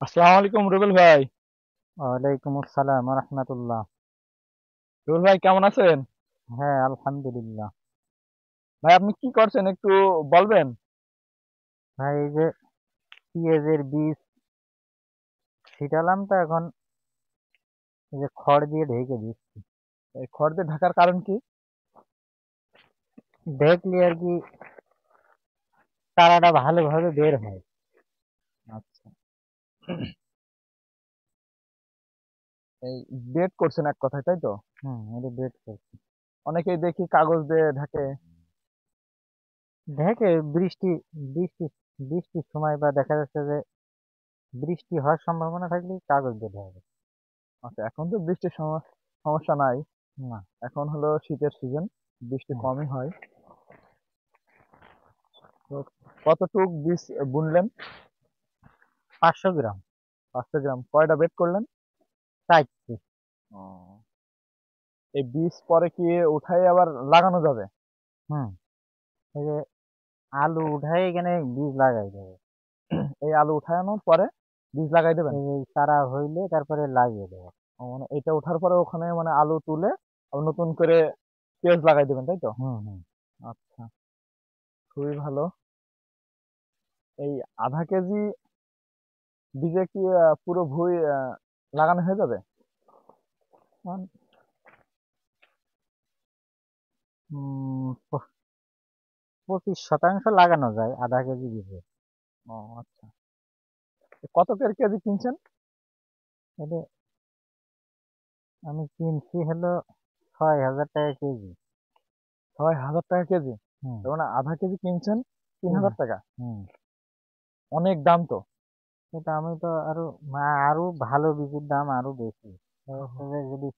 আসসালামু আলাইকুম রুবেল ভাই। ওয়ালাইকুম আসসালাম রহমতুল্লাহ। রুবেল ভাই কেমন আছেন? হ্যাঁ, আলহামদুলিল্লাহ। ভাই আপনি কি করছেন একটু বলবেন? ভাই, এই যে পেঁয়াজের বীজ ছিটালাম তো এখন, এই যে খড় দিয়ে ঢেকে দিচ্ছি। এই খড় দিয়ে ঢাকার কারণ কি? দেখলি আর কি চারাটা ভালোভাবে বের হয়। আচ্ছা, এই বেড করছেন এক কথায়, তাই তো? এটা বের করছি। অনেকেই দেখি কাগজ দিয়ে ঢাকে। ঢেকে বৃষ্টি বৃষ্টি বৃষ্টির সময় বা দেখা যাচ্ছে যে বৃষ্টি হওয়ার সম্ভাবনা থাকলে কাগজ দিয়ে ঢাকে। আচ্ছা, এখন তো বৃষ্টির সমস্যা নাই। না। এখন হলো শীতের সিজন, বৃষ্টি হুম, কমই হয়। তো কতটুক বীজ বুনলেন? 500 গ্রাম। 500 গ্রাম, কয়টা বেড করলেন? চাইছি। ও, এই বীজ পরে কি উঠাই আবার লাগানো যাবে? হুম। এই যে আলু উঠাই এখানে বীজ লাগাই দেবে। এই আলু উঠানোর পরে বীজ লাগাই দেবেন? এই চারা হইলে তারপরে লাগিয়ে দেবে। ও, মানে এটা ওঠার পরে ওখানে মানে আলু তুলে আবার নতুন করে পেঁয়াজ লাগাই দেবেন, তাই তো? হুম, হুম। আচ্ছা, খুবই ভালো। এই আধা কেজি বীজে কি পুরো ভুঁই লাগানো হয়ে যাবে? মানে, উম, 25% লাগানো যায় আধা কেজি বীজে। ও আচ্ছা, কত করে কেজি কিনছেন? এটা আমি কিনছি হলো 6,000 টাকা কেজি। 6,000 টাকা কেজি? হুম, তার মানে আধা কেজি কিনছেন তিন তিন। হাজার টাকা হুম। অনেক দাম তো। এটা আমি তো আরো ভালো বীজের দাম আরো বেশি। দেখা যাচ্ছে যে যদি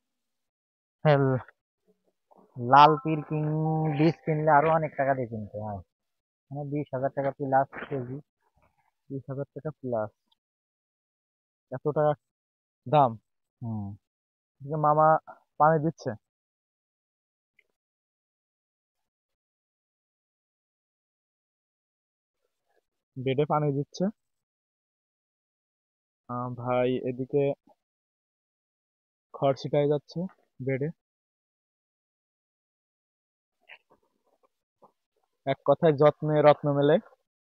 হেল লাল বীজ কিনলে আরো অনেক টাকা দিয়ে কিনতে হয়, মানে 20,000 টাকা প্লাস কেজি। 20,000 টাকা প্লাস, এত টাকা দাম! হুম। এদিকে মামা পানি দিচ্ছে, বেডে পানি দিচ্ছে। ভাই এদিকে খড় ছিটাই যাচ্ছে বেডে। এক কথায় যত্নে রত্ন মেলে।